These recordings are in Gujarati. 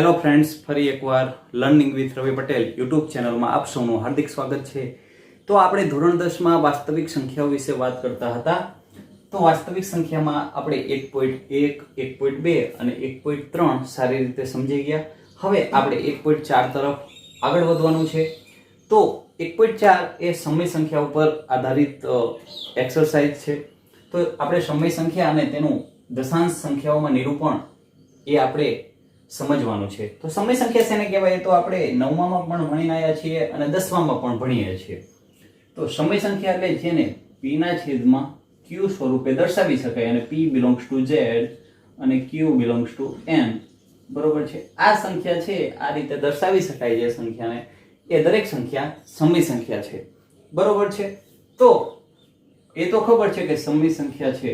હેલો ફ્રેન્ડ્સ, ફરી એકવાર learning with Ravi Patel YouTube ચેનલમાં આપ સૌનું હાર્દિક સ્વાગત છે। તો આપણે ધોરણ 10માં વાસ્તવિક સંખ્યાઓ વિશે વાત કરતા હતા। તો વાસ્તવિક સંખ્યામાં આપણે 1.1, 1.2 અને 1.3 સારી રીતે સમજી ગયા। હવે આપણે 1.4 તરફ આગળ વધવાનું છે। તો 1.4 એ સમય સંખ્યા ઉપર આધારિત એક્સરસાઇઝ છે। તો આપણે સમય સંખ્યા અને તેનું દશાંશ સંખ્યાઓમાં નિરૂપણ એ આપણે સમજવાનું છે। તો સમય સંખ્યા શેને કહેવાય તો આપણે 9માં પણ ભણીને આવ્યા છીએ અને 10માં પણ ભણીએ છીએ। તો સમય સંખ્યા એટલે જેને p ના છેદમાં q સ્વરૂપે દર્શાવી શકાય અને p belongs to z અને q belongs to n બરોબર છે। આ સંખ્યા છે આ રીતે દર્શાવી શકાય જે સંખ્યાને એ દરેક સંખ્યા સમય સંખ્યા છે બરોબર છે। તો એ તો ખબર છે કે સમય સંખ્યા છે।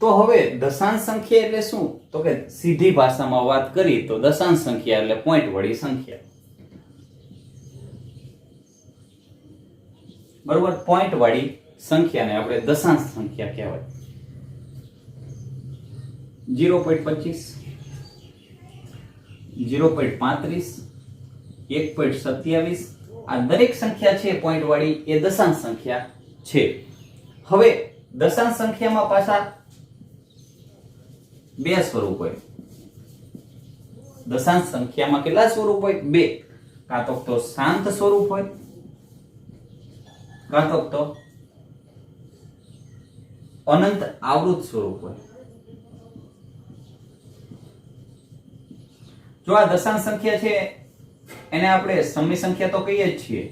તો હવે દશાંશ સંખ્યા એટલે શું તો કે સીધી ભાષામાં વાત કરી તો દશાંશ સંખ્યા એટલે પોઈન્ટ વાળી સંખ્યા બરોબર। પોઈન્ટ વાળી સંખ્યાને આપણે દશાંશ સંખ્યા કહેવાય। 0.25 0.35 1.27 આ દરેક સંખ્યા છે પોઈન્ટ વાળી એ દશાંશ સંખ્યા છે। હવે દશાંશ સંખ્યામાં પાછા બે સ્વરૂપ હોય। દશાંશ સંખ્યામાં કેટલા સ્વરૂપ હોય? બે। કાં તો શાંત સ્વરૂપ હોય કાં તો અનંત આવૃત સ્વરૂપ હોય। જો આ દશાંશ સંખ્યા છે એને આપણે સમય સંખ્યા તો કહીએ જ છીએ।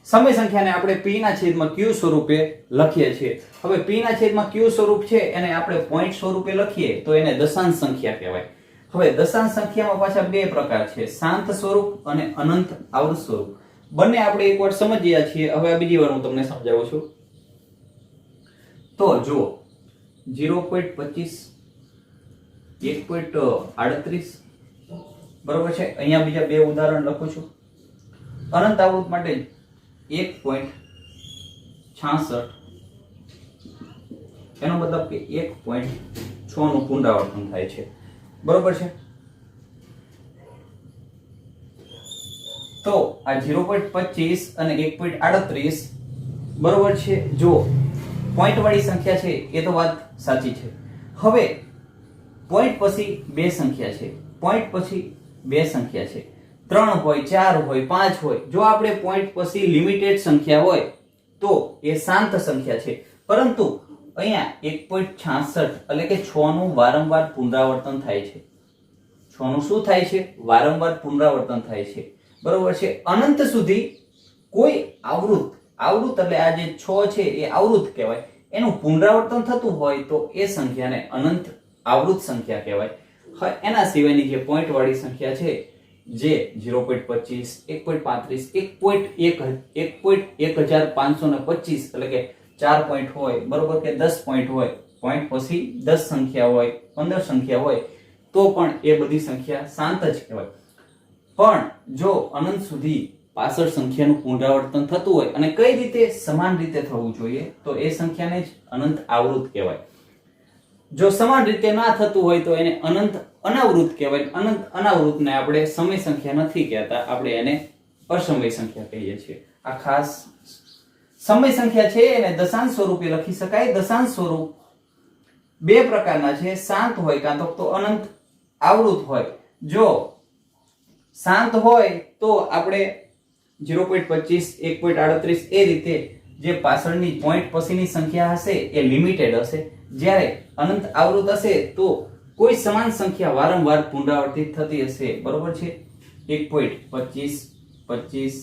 સમય સંખ્યાને આપણે p ના છેદમાં q સ્વરૂપે લખીએ છીએ। હવે p ના છેદમાં q સ્વરૂપ છે એને આપણે પોઈન્ટ સ્વરૂપે લખીએ તો એને દશાંશ સંખ્યા કહેવાય। હવે દશાંશ સંખ્યામાં પાછા બે પ્રકાર છે, શાંત સ્વરૂપ અને અનંત આવૃત સ્વરૂપ। બંને આપણે એકવાર સમજ્યા છીએ। હવે આ બીજી વાર હું તમને સમજાવું છું। તો જુઓ 0.25 1.38 બરોબર છે। અહીંયા બીજા બે ઉદાહરણ લખું છું। અનંત આવૃત માટે 1.66 એનો મતલબ કે 1.6 નું પુનરાવર્તન થાય છે બરોબર છે। તો આ 0.25 અને 1.38 બરોબર છે। જો પોઈન્ટ વાળી સંખ્યા છે એ તો વાત સાચી છે। હવે પોઈન્ટ પછી બે સંખ્યા છે, પોઈન્ટ પછી બે સંખ્યા છે, 3 હોય 4 હોય 5 હોય। જો આપણે પોઈન્ટ પછી લિમિટેડ સંખ્યા હોય તો એ શાંત સંખ્યા છે। પરંતુ અહીંયા 1.66 એટલે કે 6 નું વારંવાર પુનરાવર્તન થાય છે। 6 નું શું થાય છે? વારંવાર પુનરાવર્તન થાય છે બરોબર છે। અનંત સુધી કોઈ આવૃત એટલે આ જે 6 છે એ આવૃત કહેવાય, એનું પુનરાવર્તન થતું હોય તો એ સંખ્યાને અનંત આવૃત સંખ્યા કહેવાય। હવે એના સિવાયની જે પોઈન્ટ વાળી સંખ્યા છે જે 0.25 1.35 1.1525 એટલે કે 4 પોઈન્ટ હોય બરોબર કે 10 પોઈન્ટ હોય, પોઈન્ટ પછી 10 સંખ્યા હોય 15 સંખ્યા હોય તો પણ એ બધી સંખ્યા શાંત જ કહેવાય। પણ જો અનંત સુધી પાછળ સંખ્યાનું પુનરાવર્તન થતું હોય અને કઈ રીતે સમાન રીતે થવું જોઈએ તો એ સંખ્યાને જ અનંત આવૃત કહેવાય। જો સમાન રીતે ના થતું હોય તો એને અનંત અનાવૃત કહેવાય। અનંત અનાવૃતને આપણે સમય સંખ્યા નથી કહેતા, આપણે એને અસમય સંખ્યા કહીએ છીએ। આ ખાસ સમય સંખ્યા છે એને દશાંશ સ્વરૂપે લખી શકાય। દશાંશ સ્વરૂપ બે પ્રકારના છે, શાંત હોય કાં તો અનંત આવૃત હોય। જો શાંત હોય તો આપણે 0.25 1.38 એ રીતે જે પાછળની પોઈન્ટ પછીની સંખ્યા હશે એ લિમિટેડ હશે। જ્યારે અનંત આવૃત હશે તો કોઈ સમાન સંખ્યા વારંવાર પુનરાવર્તિત થતી હશે બરોબર છે। 1.25 25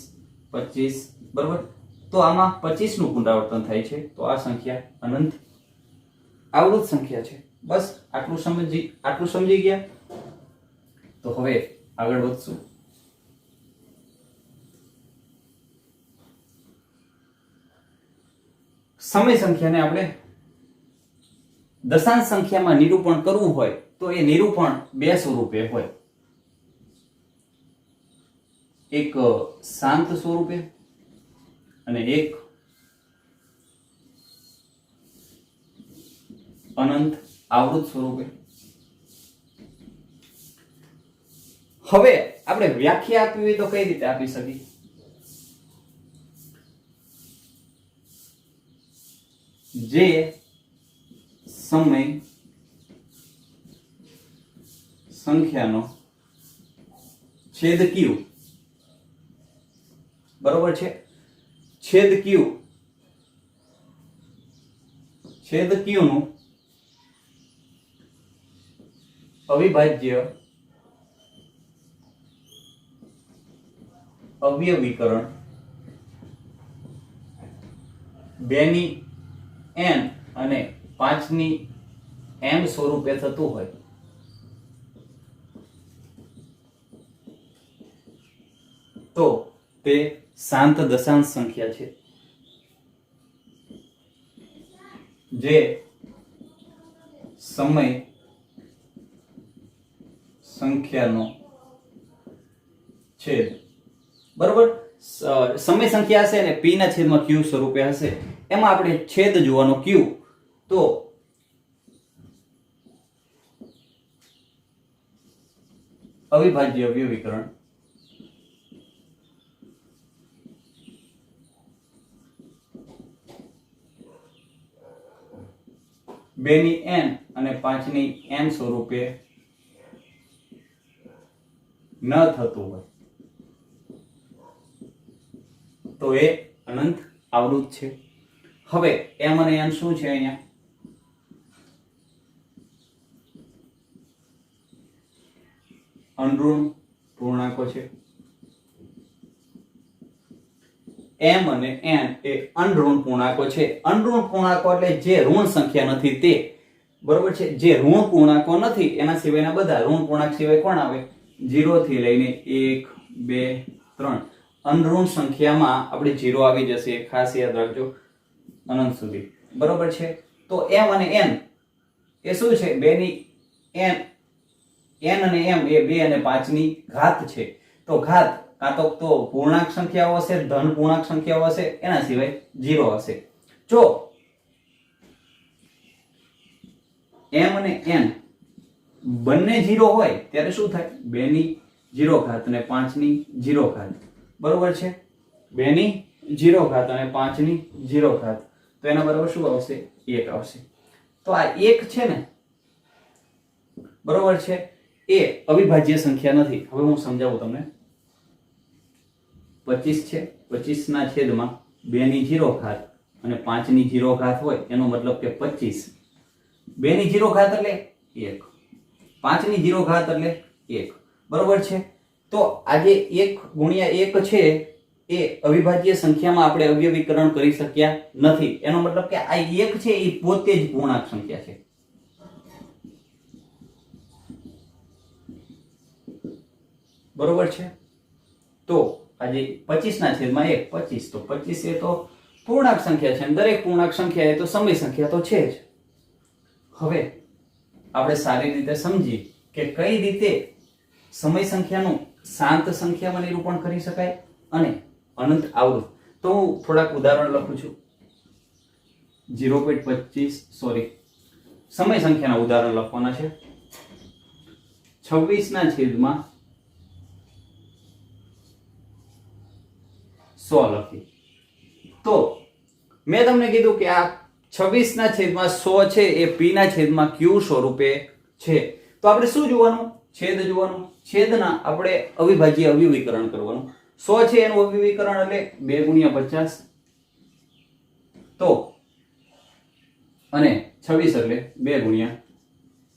25 બરોબર, તો આમાં 25 નું પુનરાવર્તન થાય છે તો આ સંખ્યા અનંત આવૃત સંખ્યા છે। બસ આટલું સમજી ગયા। તો હવે આગળ વધશું। સમય સંખ્યાને આપણે દશાંશ સંખ્યામાં નિરૂપણ કરવું હોય તો એ નિરૂપણ બે સ્વરૂપે હોય। એક શાંત સ્વરૂપે અને 1 અનંત આવૃત સ્વરૂપે. હવે આપણે વ્યાખ્યા આપવી હોય તો કઈ રીતે આપી શકીએ? જે સમય સંખ્યાનો છેદ q, બરોબર છે, છેદ q નું અવિભાજ્ય અવયવીકરણ 2 ની n અને 5 ની m સ્વરૂપે થતું હોય તો તે શાંત દશાંશ સંખ્યા છે. જે સમય સંખ્યાનો છેદ, બરોબર, સમય સંખ્યા હશે ને p ના છેદમાં q સ્વરૂપે હશે, એમાં આપણે છેદ જોવાનો q, તો અવિભાજ્ય અવયવીકરણ 2 ની n અને 5 ની m સ્વરૂપે ન થતું હોય તો એ અનંત આવૃત છે. હવે m અને n શું છે? અહીંયા અનઋણ પૂર્ણાંકો છે. m અને n એ અનઋણ પૂર્ણાંકો છે. અનઋણ પૂર્ણાંકો એટલે જે ઋણ સંખ્યા નથી તે, બરોબર છે. જે ઋણ પૂર્ણાંકો નથી એના સિવાયના બધા, ઋણ પૂર્ણાંક સિવાય કોણ આવે? 0 થી લઈને 1 2 3, અનઋણ સંખ્યામાં આપણે 0 આવી જશે, ખાસ યાદ રાખજો, અનંત સુધી, બરોબર છે. તો m અને n એ શું છે? 2 ની n અને m એ 2 અને 5 ની ઘાત છે. તો ઘાત કાં તો પૂર્ણાંક સંખ્યાઓ હશે, ધન પૂર્ણાંક સંખ્યાઓ હશે, એના સિવાય 0 હશે. જો m અને n બંને 0 હોય ત્યારે શું થાય? 2 ની 0 ઘાત અને 5 ની 0 ઘાત, બરોબર છે. 2 ની 0 ઘાત અને 5 ની 0 ઘાત, તો એના બરાબર શું આવશે? 1 આવશે. તો આ 1 છે ને, બરોબર છે, એ અવિભાજ્ય સંખ્યા નથી. હવે હું સમજાવું તમને. 25 છે, 25 ના છેદમાં 2 ની 0 ઘાત અને 5 ની 0 ઘાત હોય, એનો મતલબ કે 25. 2 ની 0 ઘાત એટલે 1, 5 ની 0 ઘાત એટલે 1, બરોબર છે. તો આજે 1 ગુણ્યા 1 છે એ અવિભાજ્ય સંખ્યામાં આપણે અવયવીકરણ કરી શક્યા નથી. એનો મતલબ કે આ 1 છે એ પોતે જ પૂર્ણાંક સંખ્યા છે, બરોબર છે. તો આજે 25 ના છેદમાં 1, 25, તો 25 એ તો પૂર્ણાંક સંખ્યા છે, અને દરેક પૂર્ણાંક સંખ્યા એ તો સમય સંખ્યા તો છે જ. હવે આપણે સારી રીતે સમજી કે કઈ રીતે સમય સંખ્યાનું શાંત સંખ્યામાં નિરૂપણ કરી શકાય અને અનંત આવૃત. તો હું થોડાક ઉદાહરણ લખું છું. 0.25 સમય સંખ્યાના ઉદાહરણ લખવાના છે. 26 ના છેદમાં 100 લખી. તો મેં તમને કીધું કે આ 26 ના છેદમાં 100 છે એ p ના છેદમાં q સ્વરૂપે છે. તો આપણે શું જોવાનું? છેદ જોવાનું. છેદના આપણે અવિભાજ્ય અવયવીકરણ કરવાનું. 100 છે એનું અવયવીકરણ એટલે 2 ગુણ્યા 50, તો અને 26 એટલે 2 ગુણ્યા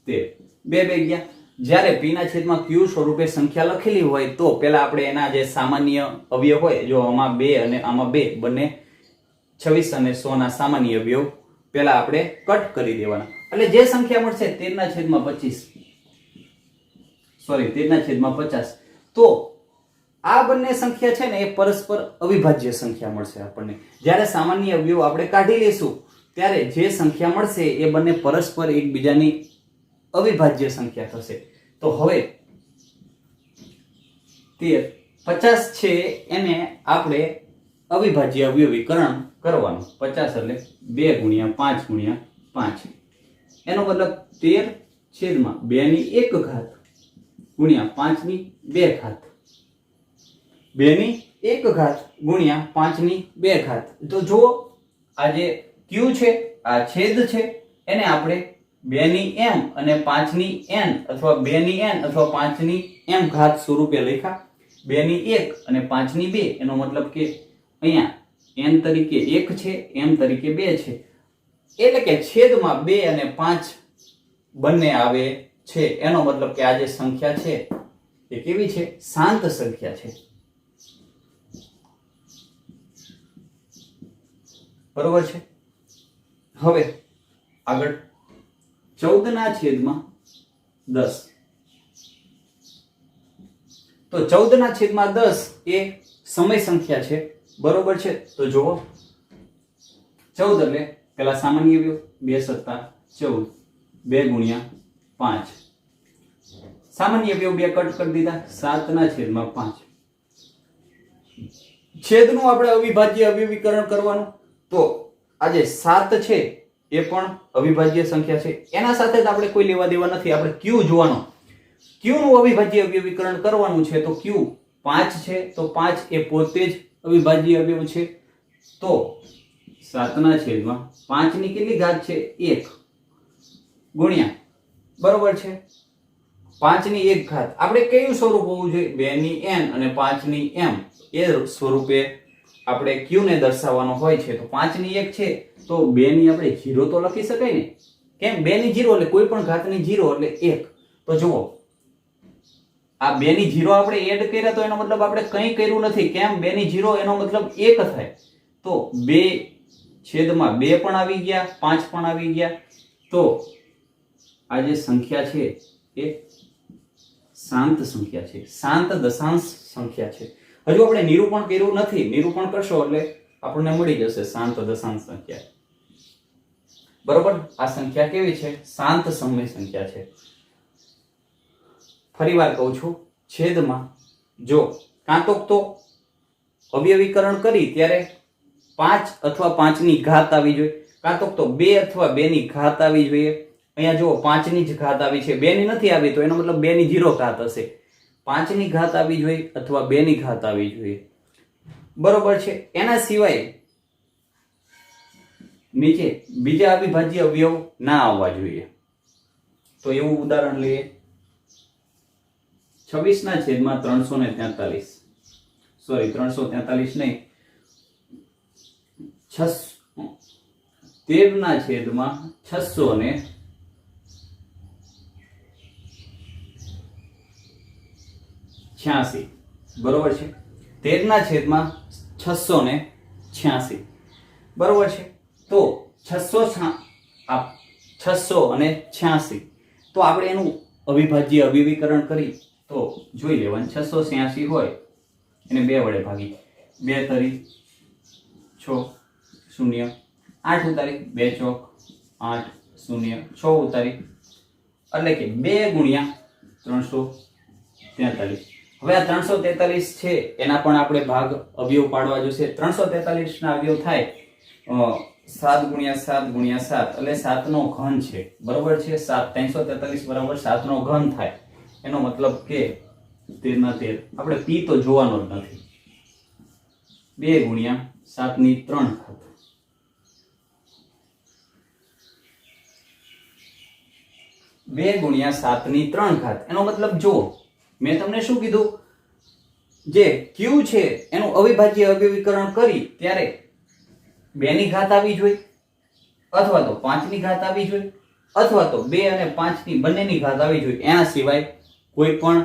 13, 2 ગયા. જ્યારે p ના છેદમાં q સ્વરૂપે સંખ્યા લખેલી હોય તો પહેલા આપણે એના જે સામાન્ય અવયવ હોય, જો આમાં 2 અને આમાં 2, બંને 26 અને 100 ના સામાન્ય અવયવ પહેલા આપણે કટ કરી દેવાના. એટલે જે સંખ્યા મળશે 13 ના છેદમાં 50. તો આ બંને સંખ્યા છે ને એ પરસ્પર અવિભાજ્ય સંખ્યા મળશે આપણને. જ્યારે સામાન્ય અવયવ આપણે કાઢી લેશું ત્યારે જે સંખ્યા મળશે એ બંને પરસ્પર એકબીજાની અવિભાજ્ય સંખ્યા થશે. તો હવે 50 છે એને આપણે અવિભાજ્ય અવયવીકરણ કરવાનું. 50 એટલે 2 ગુણ્યા 5 ગુણ્યા 5. એનો મતલબ 13 છેદમાં 2 ની 1 ઘાત ગુણ્યા 5 ની 2 ઘાત. 2 ની 1 ઘાત ગુણ્યા 5 ની 2 ઘાત. તો જુઓ આ જે q છે, આ છેદ છે, એને આપણે 2 ની m અને 5 ની n અથવા 2 ની n અથવા 5 ની m ઘાત સ્વરૂપે લખ્યા. 2 ની 1 અને 5 ની 2. એનો મતલબ કે અહીંયા n તરીકે 1 છે, m તરીકે 2 છે. એટલે કે છેદમાં 2 અને 5 બંને આવે છે. એનો મતલબ કે આ જે સંખ્યા છે એ કેવી છે? શાંત સંખ્યા છે. બરોબર છે. હવે આગળ 14 ના છેદમાં 10. તો 14 ના છેદમાં 10 એ સમય સંખ્યા છે. બરોબર છે. તો જુઓ 14 એટલે પેલા સામાન્ય અવયવ 2 સત્તા 14, 2 ગુણ્યા 5. સામાન્ય અવયવ 2 કટ કરી દીધા. 7 ના છેદમાં 5. છેદનું આપણે અવિભાજ્ય અવયવીકરણ કરવાનું. તો આ જે 7 છે એ પણ અવિભાજ્ય સંખ્યા છે. એના સાથે જ આપણે કોઈ લેવા દેવા નથી. આપણે q જોવાનો. q નું અવિભાજ્ય અવયવીકરણ કરવાનું છે. તો q 5 છે, તો 5 એ પોતે જ અવિભાજ્ય અવયવ છે. તો 7 ના છેદમાં 5 ની કેટલી ઘાત છે? 1 ગુણ્યા, બરોબર છે, 5 ની 1 ઘાત. આપણે કયું સ્વરૂપ હોવું જોઈએ? 2 ની n અને 5 ની m એ સ્વરૂપે આપણે q ને દર્શાવવાનો હોય છે. તો 5 ની 1 છે તો 2 ની આપણે 0 તો લખી શકાય ને. કેમ? 2 ની 0 એટલે કોઈ પણ ઘાતની 0 એટલે 1. તો જુઓ આ 2 ની 0 આપણે એડ કર્યા તો એનો મતલબ આપણે કંઈ કર્યું નથી. કેમ? 2 ની 0 એનો મતલબ 1 થાય. તો 2 છેદમાં 2 પણ આવી ગયા, 5 પણ આવી ગયા. તો આ જે સંખ્યા છે એ શાંત સંખ્યા છે, શાંત દશાંશ સંખ્યા છે. હજુ આપણે નિરૂપણ કર્યું નથી. નિરૂપણ કરશો એટલે આપણને મળી જશે શાંત દશાંશ સંખ્યા. બરોબર. આ સંખ્યા કેવી છે? શાંત સમય સંખ્યા છે. ફરીવાર કહું છું, છેદમાં જો કાં તો અવયવીકરણ કરી ત્યારે 5 અથવા 5 ની ઘાત આવી જોઈએ, કાં તો 2 અથવા 2 ની ઘાત આવી જોઈએ. અહીંયા જુઓ 5 ની જ ઘાત આવી છે, 2 ની નથી આવી. તો એનો મતલબ 2 ની 0 ઘાત હશે. 5 ની ઘાત આવી જોઈએ અથવા 2 ની ઘાત આવી જોઈએ. બરોબર છે. એના સિવાય નીચે બીજા અવિભાજ્ય અવયવ ના આવવા જોઈએ. તો એવું ઉદાહરણ લઈએ. 26 ના છેદમાં 343. સોરી, 343 નહીં, 13 ના છેદમાં 686. બરોબર છે. 13 ના છેદમાં 686. બરોબર છે. તો 686. તો આપણે એનું અવિભાજ્ય અવયવીકરણ કરી તો જોઈ લેવાનું. 686 હોય એને 2 વડે ભાગી. 2 તરી 6 0, 8 ઉતારી 2 ચોક 8 0, 6 ઉતારી એટલે કે 2 ગુણ્યા 343. હવે આ 343 છે એના પણ આપણે ભાગ અવયવ પાડવા જોશે. 343 ના અવયવ થાય 7 ગુણ્યા 7 ગુણ્યા 7 એટલે 7 નો ઘન છે. બરોબર છે. 343 બરાબર 7 નો ઘન થાય. એનો મતલબ કે 13 ના 13. આપણે p તો જોવાનો જ નથી. 2 ગુણ્યા 7 ની 3 ઘાત. 2 ગુણ્યા 7 ની 3 ઘાત. એનો મતલબ જો મેં તમને શું કીધું? જે q છે એનું અવિભાજ્ય અવયવીકરણ કરી ત્યારે 2 ની ઘાત આવી જોઈએ, અથવા તો 5 ની ઘાત આવી જોઈએ, અથવા તો 2 અને 5 ની બંનેની ઘાત આવી જોઈએ. એના સિવાય કોઈ પણ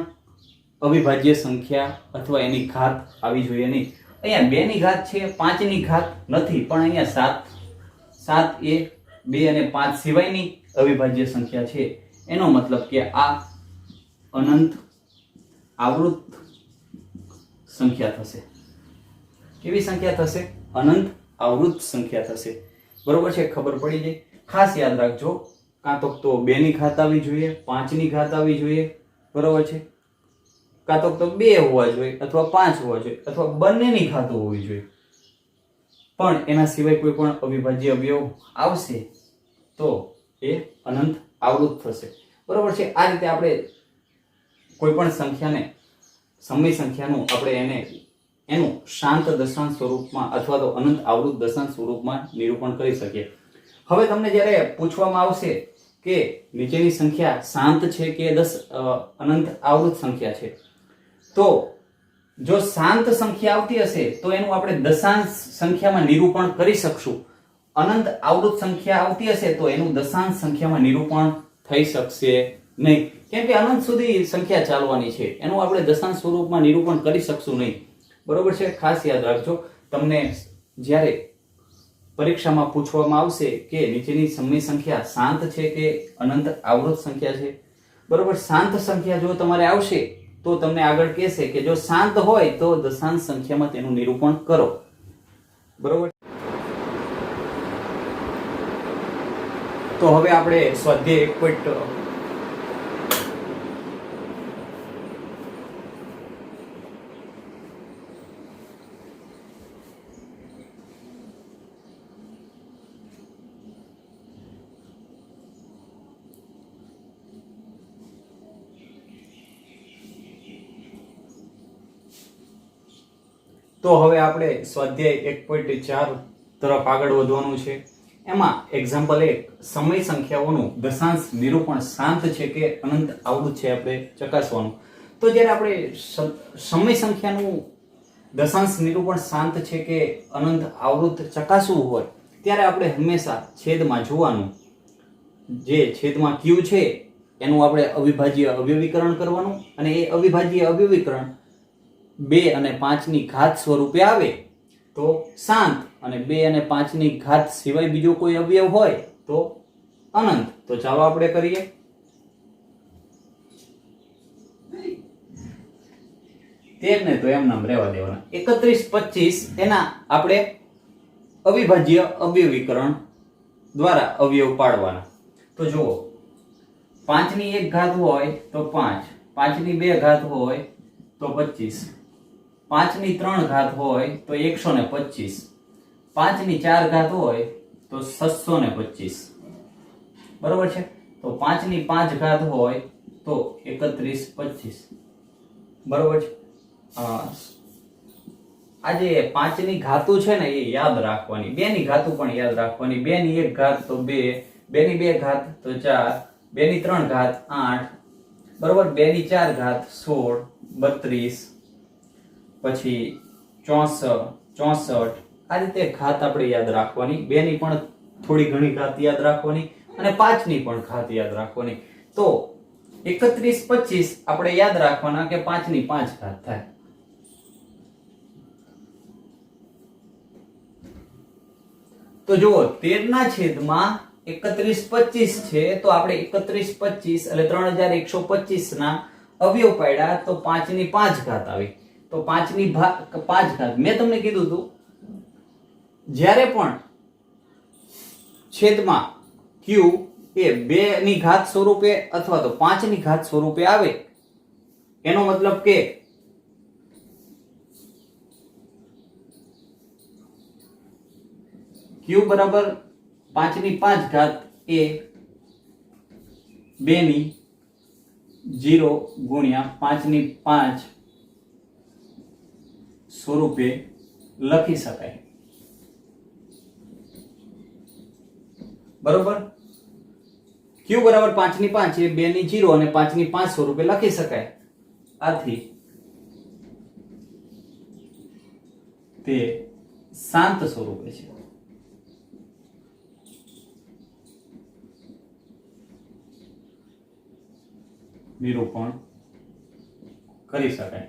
અવિભાજ્ય સંખ્યા અથવા એની ઘાત આવી જોઈએ નહીં. અહીંયા 2 ની ઘાત છે, 5 ની ઘાત નથી, પણ અહીંયા 7 એ 2 અને 5 સિવાયની અવિભાજ્ય સંખ્યા છે. એનો મતલબ કે આ અનંત આવૃત સંખ્યા થશે. કેવી સંખ્યા થશે? અનંત આવૃત સંખ્યા થશે. બરોબર છે. ખબર પડી જાય. ખાસ યાદ રાખજો, કાં તો 2 ની ઘાત આવી જોઈએ, 5 ની ઘાત આવી જોઈએ. બરોબર છે. કાં તો 2 હોવા જોઈએ અથવા 5 હોવા જોઈએ, અથવા બંનેની ઘાત હોવી જોઈએ. પણ એના સિવાય કોઈ પણ અવિભાજ્ય અવયવ આવશે તો એ અનંત આવૃત થશે, બરોબર છે। આ રીતે આપણે કોઈ પણ સંખ્યાને સમય સંખ્યાનું આપણે એનું શાંત દશાંશ સ્વરૂપમાં અથવા તો અનંત આવૃત દશાંશ સ્વરૂપમાં નિરૂપણ કરી શકીએ। હવે તમને જ્યારે પૂછવામાં આવશે કે નીચેની સંખ્યા શાંત છે કે અનંત આવૃત સંખ્યા છે, તો જો શાંત સંખ્યા આવતી હશે તો એનું આપણે દશાંશ સંખ્યામાં નિરૂપણ કરી શકશું। અનંત આવૃત સંખ્યા આવતી હશે તો એનું દશાંશ સંખ્યામાં નિરૂપણ થઈ શકશે નહીં, કેમ કે અનંત સુધી સંખ્યા ચાલવાની છે, એનું આપણે દશાંશ સ્વરૂપમાં નિરૂપણ કરી શકશું નહીં, બરોબર છે। ખાસ યાદ રાખજો, તમને જ્યારે પરીક્ષામાં પૂછવામાં આવશે કે નીચેની સમય સંખ્યા શાંત છે કે અનંત આવૃત સંખ્યા છે, બરોબર। શાંત સંખ્યા જો તમારે આવશે તો તમને આગળ કહેશે કે જો શાંત હોય તો દશાંશ સંખ્યામાં તેનું નિરૂપણ કરો, બરોબર। તો હવે આપણે સ્વાધ્યાય 1. તો હવે આપણે સ્વાધ્યાય 1.4 તરફ આગળ વધવાનું છે। એમાં એક્ઝામ્પલ 1 સમય સંખ્યાઓનું દશાંશ નિરૂપણ શાંત છે કે અનંત આવૃત છે આપણે ચકાસવાનું। તો જ્યારે આપણે સમય સંખ્યાનું દશાંશ નિરૂપણ શાંત છે કે અનંત આવૃત ચકાસવું હોય ત્યારે આપણે હંમેશા છેદમાં જોવાનું, જે છેદમાં q છે એનું આપણે અવિભાજ્ય અવયવીકરણ કરવાનું, અને એ અવિભાજ્ય અવયવીકરણ 2 અને 5 ની ઘાત સ્વરૂપે આવે તો શાંત, અને 2 અને 5 ની ઘાત સિવાય બીજો કોઈ અવયવ હોય તો અનંત। તો ચાલો આપણે કરીએ। તેર ને તો એમ નામ રહેવા દેવાના। 31, 25 એના આપણે અવિભાજ્ય અવયવીકરણ દ્વારા અવયવ પાડવાના। તો જુઓ, 5 ની 1 ઘાત હોય તો 5, 5 ની 2 ઘાત હોય તો 25, 5 ની 3 ઘાત હોય તો 125, 5 ની 4 ઘાત હોય તો 625, બરોબર છે। તો 5 ની 5 ઘાત હોય તો 31, 25, બરોબર છે। આ જે 5 ની ઘાતું છે ને એ યાદ રાખવાની, 2 ની ઘાતું પણ યાદ રાખવાની। 2 ની 1 ઘાત તો 2, 2 ની 2 ઘાત તો 4, 2 ની 3 ઘાત 8, બરોબર। 2 ની 4 ઘાત 16, 32, પછી 64, 64, આ રીતે ઘાત આપણે યાદ રાખવાની। 2 ની પણ થોડી ઘણી ઘાત યાદ રાખવાની અને 5 ની પણ ઘાત યાદ રાખવાની। તો 31, 25 આપણે યાદ રાખવાના કે 5 ની 5 ઘાત થાય। તો જુઓ, 13 ના છેદમાં 31, 25 છે તો આપણે 31, 25 એટલે 3125 ના અવયવ પાડ્યા તો 5 ની 5 ઘાત આવી। તો 5 ની 5 ઘાત, મેં તમને કીધું હતું જ્યારે પણ છેદમાં q એ 2 ની ઘાત સ્વરૂપે અથવા તો 5 ની ઘાત સ્વરૂપે આવે, એનો મતલબ કે q બરાબર 5 ની 5 ઘાત એ 2 ની 0 ગુણ્યા 5 ની 5 સ્વરૂપે લખી શકાય, બરોબર। q બરાબર 5 ની 5 એ 2 ની 0 અને 5 ની 5 સ્વરૂપે લખી શકાય। આથી તે શાંત સ્વરૂપે છે। નિરૂપણ કરી શકાય।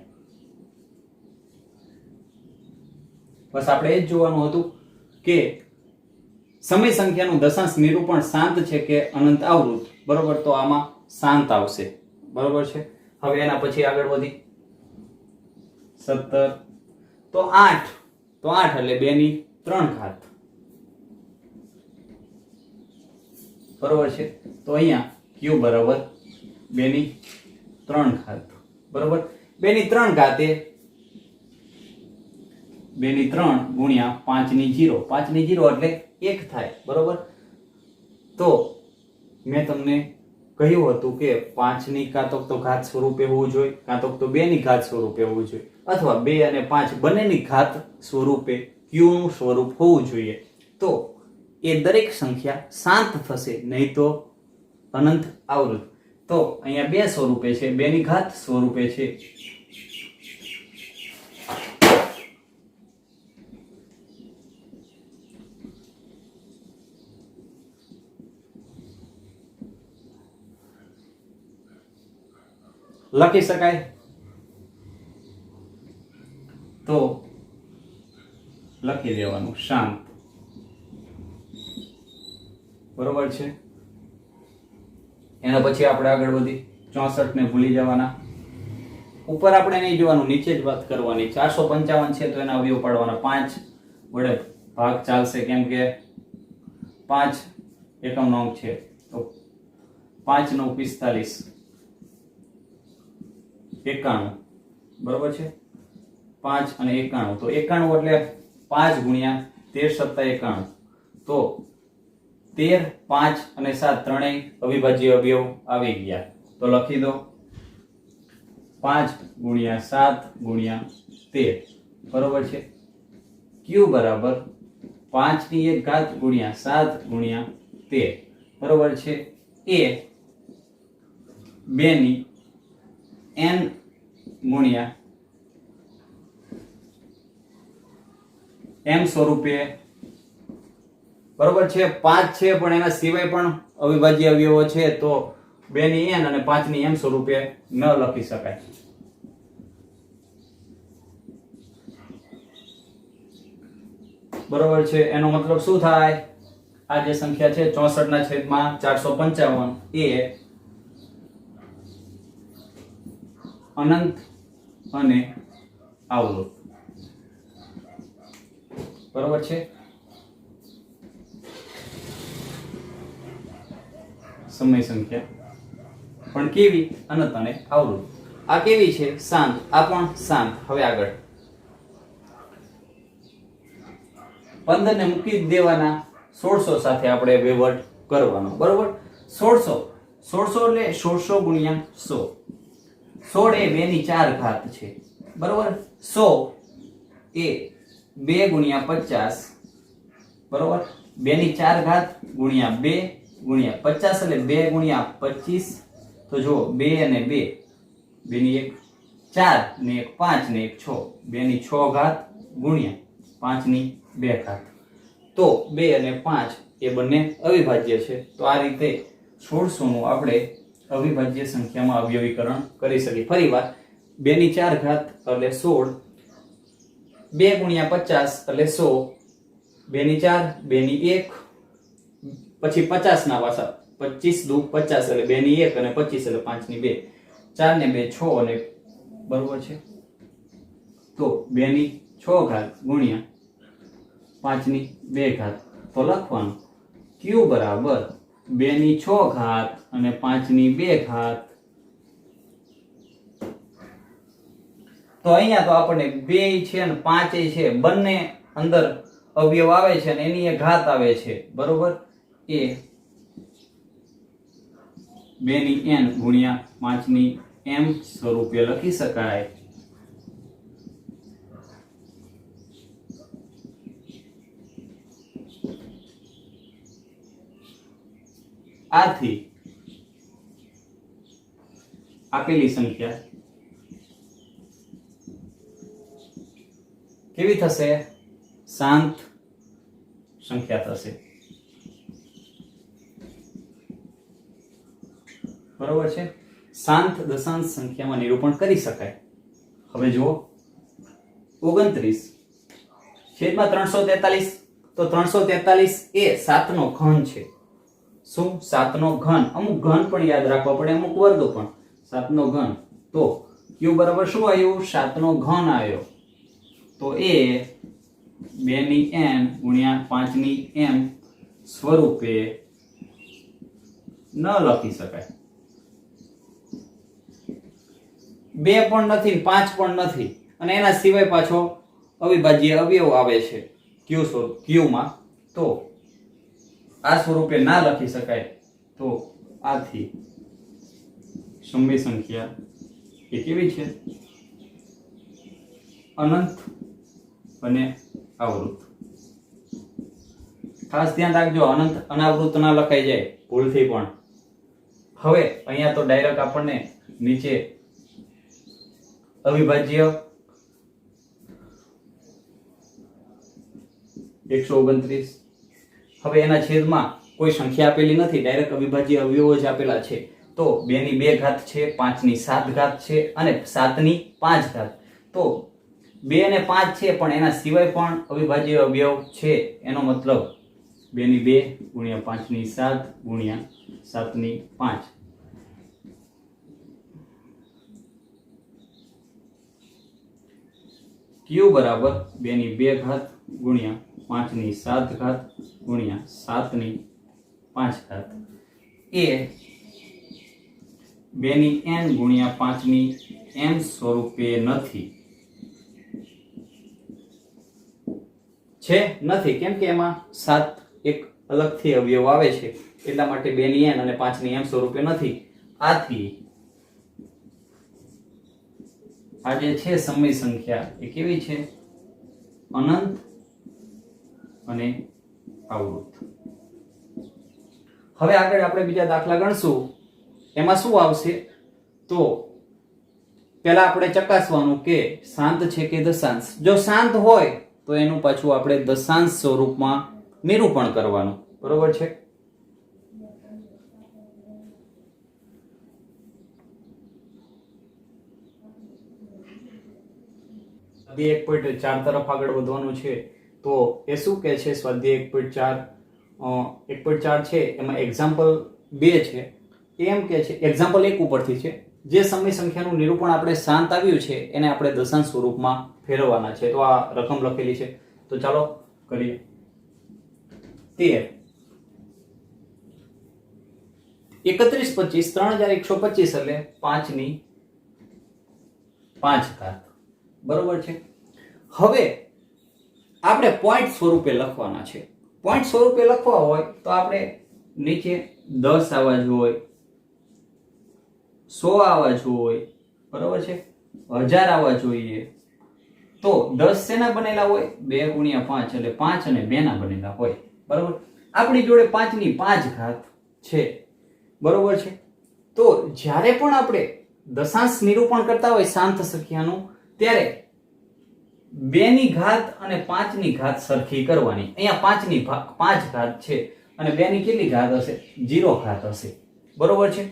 બસ આપણે એ જ જોવાનું હતું કે સમય સંખ્યાનું દશાંશ નિરૂપણ શાંત છે કે અનંત આવૃત, બરોબર। તો આમાં શાંત આવશે, બરોબર છે। હવે એના પછી આગળ વધી 17, તો 8, તો 8 એટલે 2 ની 3 ઘાત, બરોબર છે। તો અહીંયા q બરાબર 2 ની 3 ઘાત, બરોબર। 2 ની 3 ઘાત એ 2 ની 3 ગુણ્યા 5 ની 0, 5 ની 0 એટલે 1 થાય, બરોબર. તો મેં તમને કહ્યું હતું કે 5 ની કાં તો ઘાત સ્વરૂપે હોવું જોઈએ, કાં તો 2 ની ઘાત સ્વરૂપે હોવું જોઈએ, અથવા 2 અને 5 બંનેની ઘાત સ્વરૂપે q નું સ્વરૂપ હોવું જોઈએ. તો એ દરેક સંખ્યા શાંત થશે, નહીં તો અનંત આવૃત. તો અહીંયા 2 સ્વરૂપે છે, 2 ની ઘાત સ્વરૂપે છે. લખી શકાય. તો લખી દેવાનું શાંત, બરોબર છે. એના પછી આપણે આગળ વધી 64 ને ભૂલી જવાના. ઉપર આપણે નહીં જોવાનું, નીચે જ વાત કરવાની. 455 છે તો એના અવયવ પાડવાના. 5 વડે ભાગ ચાલશે, કેમ કે 5 એકમનો અંક છે. તો 5 નો 45, 91, બરોબર છે. 5 અને 91, તો 91 એટલે 5 ગુણ્યા 13 + 91. તો 13, 5 અને 7 ત્રણેય અવિભાજ્ય અવયવ આવી ગયા. તો લખી દો 5 ગુણ્યા 7 ગુણ્યા 13, બરોબર છે. q બરાબર 5 ની 1 ઘાત ગુણ્યા 7 ગુણ્યા 13, બરોબર છે. એ 2 ની n ગુણ્યા m સ્વરૂપે, બરોબર છે. 5 છે પણ એના સિવાય પણ અવિભાજ્ય અવયવો છે, તો 2 ની n અને 5 ની m સ્વરૂપે ન લખી શકાય. બરોબર છે. એનો મતલબ શું થાય? આ જે સંખ્યા છે 64 ના છેદમાં 455 એ અનંત અને આવૃત, બરોબર છે. સમય સંખ્યા પણ કેવી? અનંત અને આવૃત. આ કેવી છે? શાંત. આ પણ શાંત. હવે આગળ 15 ને મૂકી દેવાના. 1600 સાથે આપણે વહીવટ કરવાનો, બરોબર. 1600 એટલે 1600 ગુણ્યા 100. 16 એ 2 ની 4 ઘાત છે, બરોબર. 100 એ 2 ગુણ્યા 50, બરોબર. 2 ની 4 ઘાત ગુણ્યા 2 ગુણ્યા 50 એટલે 2 ગુણ્યા 25. તો જો 2 અને 2, 2 ની 1 4 ને 1 5 ને 1 6, 2 ની 6 ઘાત ગુણ્યા 5 ની 2 ઘાત. તો 2 અને 5 એ બંને અવિભાજ્ય છે. તો આ રીતે 1600 નું આપણે અવિભાજ્ય સંખ્યામાં અવયવીકરણ કરી શકીએ. ફરીવાર 2 ની 4 ઘાત એટલે 16, 2 ગુણ્યા 50 એટલે 100, 2 ની 4, 2 ની 1, પછી 50 ના પાછા 25 દુ 50 એટલે 2 ની 1 અને 25 એટલે 5 ની 2, 4 ને 2 6 અને, બરોબર છે. તો 2 ની 6 ઘાત ગુણ્યા 5 ની 2 ઘાત. તો લખવાનું q બરાબર 2 ની 6 ઘાત અને 5 ની 2 ઘાત. તો અહીંયા તો આપણને 2 છે અને 5 છે, બંને અંદર અવયવ આવે છે અને એની એક ઘાત આવે છે, બરોબર. એ 2 ની n ગુણ્યા 5 ની m સ્વરૂપે લખી શકાય. આથી આપેલી સંખ્યા કેવી થશે? શાંત સંખ્યા થશે, બરોબર છે. શાંત દશાંશ સંખ્યામાં નિરૂપણ કરી શકાય. હવે જુઓ 29 છેદમાં 343. તો 343 એ 7 નો ઘન છે. શું? 7 નો ઘન. અમુક ઘન પણ યાદ રાખવા પડે, અમુક વર્ગ પણ. 7 નો ઘન. તો q બરાબર શું આવ્યું? 7 નો ઘન આવ્યો. તો એ 2 ની n ગુણ્યા 5 ની m સ્વરૂપે ન લખી શકાય. 2 પણ નથી, 5 પણ નથી, અને એના સિવાય પાછો અવિભાજ્ય અવયવ આવે છે ક્યુ સ્વરૂપ ક્યુમાં, તો આ સ્વરૂપે ના લખી શકાય. તો આથી સમય સંખ્યા એ કેવી છે? અનંત અને આવૃત. ખાસ ધ્યાન રાખજો, અનંત અનાવૃત ના લખાઈ જાય ભૂલથી પણ. હવે અહીંયા તો ડાયરેક્ટ આપણને નીચે અવિભાજ્ય 129, હવે એના છેદમાં કોઈ સંખ્યા આપેલી નથી, ડાયરેક્ટ અવિભાજ્ય અવયવો જ આપેલા છે. તો 2 ની 2 ઘાત છે, 5 ની 7 ઘાત છે અને 7 ની 5 ઘાત. તો 2 અને 5 છે પણ એના સિવાય પણ અવિભાજ્ય અવયવ છે. એનો મતલબ 2 ની 2 ગુણ્યા 5 ની 7 ગુણ્યા 7 ની 5. Q બરાબર 2 ની 2 ઘાત ગુણ્યા 5 ની 7 ઘાત ગુણ્યા 7 ની 5 ઘાત એ 2 ની n ગુણ્યા 5 ની m સ્વરૂપે નથી. છે નથી, કેમ કે એમાં 7 એક અલગથી અવયવ આવે છે એટલા માટે 2 ની n અને 5 ની m સ્વરૂપે નથી. આથી આ જે છે સમય સંખ્યા એ કેવી છે? અનંત અને આવૃત. હવે આગળ આપણે બીજા દાખલા ગણશું. એમાં શું આવશે? તો પહેલા આપણે ચકાસવાનું કે શાંત છે કે દશાંશ. જો શાંત હોય તો એનું પાછું આપણે દશાંશ સ્વરૂપમાં નિરૂપણ કરવાનું. બરોબર છે? સ્વાધ્યાય 1.4 તરફ આગળ વધવાનું છે. તો એ શું કહે છે? સ્વાધ્યાય 1.4 છે એમાં એક્ઝામ્પલ 2 છે. એમ કે છે એક્ઝામ્પલ 1 ઉપરથી છે, જે સમય સંખ્યાનું નિરૂપણ આપણે શાંત આવ્યું છે એને આપણે દશાંશ સ્વરૂપમાં ફેરવવાના છે. તો આ રકમ લખેલી છે, તો ચાલો કરીએ. 13 31 25 3125 એટલે 5 ની 5 ઘાત. બરોબર છે? હવે આપણે પોઈન્ટ સ્વરૂપે લખવાના છે. પોઈન્ટ સ્વરૂપે લખવા હોય તો આપણે નીચે 10 આવવા જોઈએ, 100 આવવા જોઈએ, બરોબર છે, 1000 આવવા જોઈએ. તો 10 શેના બનેલા હોય? 2 ગુણ્યા 5 એટલે 5 અને 2 ના બનેલા હોય. બરોબર? આપણી જોડે 5 ની 5 ઘાત છે. બરોબર છે? તો જ્યારે પણ આપણે દશાંશ નિરૂપણ કરતા હોય શાંત સંખ્યાનું, ત્યારે 2 ની ઘાત અને 5 ની ઘાત સરખી કરવાની. અહીંયા 5 ની 5 ઘાત છે અને 2 ની કેટલી ઘાત હશે? 0 ઘાત હશે. બરોબર છે?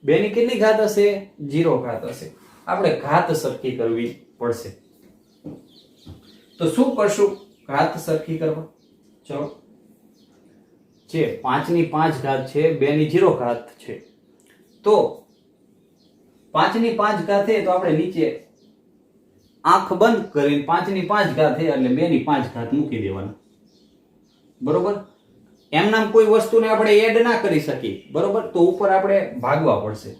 2 ની કેટલી ઘાત હશે? 0 ઘાત હશે. આપણે ઘાત સરખી કરવી પડશે. તો શું કરશું ઘાત સરખી કરવા? ચલો, જે 5 ની 5 ઘાત છે, 2 ની 0 ઘાત છે, તો 5 ની 5 ઘાત છે તો આપણે નીચે આંખ બંધ કરીને 5 ની 5 ઘાત છે એટલે 2 ની 5 ઘાત મૂકી દેવાના. બરોબર? એમ નામ કોઈ વસ્તુને આપણે એડ ના કરી શકીએ. બરોબર? તો ઉપર આપણે ભાગવા પડશે.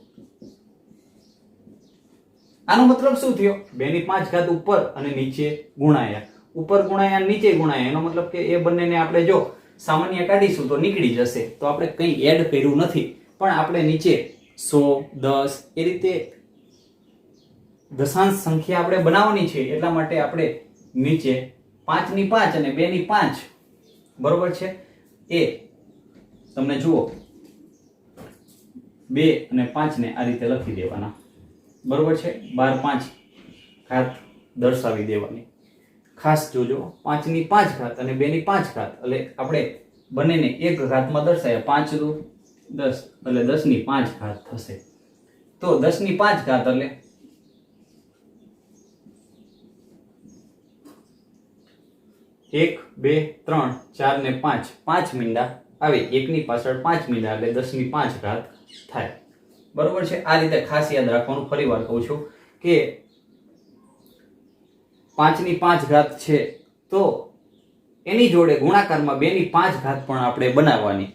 આનો મતલબ શું થયો? 2 ની 5 ઘાત ઉપર અને નીચે ગુણાયા. ઉપર ગુણાયા નીચે ગુણાયા. એનો મતલબ કે એ બંનેને આપણે જો સામાન્ય કાઢીશું તો નીકળી જશે. તો આપણે કંઈ એડ કર્યું નથી, પણ આપણે નીચે 100 10 એ રીતે દશાંશ સંખ્યા આપણે બનાવવાની છે. એટલા માટે આપણે નીચે 5 ની 5 અને 2 ની 5, બરોબર છે, એ તમને જુઓ 2 અને 5 ને આ રીતે લખી દેવાના. બરોબર છે? 12 5 ઘાત દર્શાવી દેવાની. ખાસ જોજો, 5 ની 5 ઘાત અને 2 ની 5 ઘાત એટલે આપણે બંનેને એક ઘાતમાં દર્શાવ્યા. 5 દુ 10 એટલે 10 ની 5 ઘાત થશે. તો 10 ની 5 ઘાત એટલે 1 2 3 4 ને 5 5 મીંડા આવે. 1 ની પાછળ 5 મીંડા એટલે 10 ની 5 ઘાત થાય. બરોબર છે? આ રીતે ખાસ યાદ રાખવાનું. ફરી વાર કહું છું કે 5 ની 5 ઘાત છે તો એની જોડે ગુણાકારમાં 2 ની 5 ઘાત પણ આપણે બનાવવાની.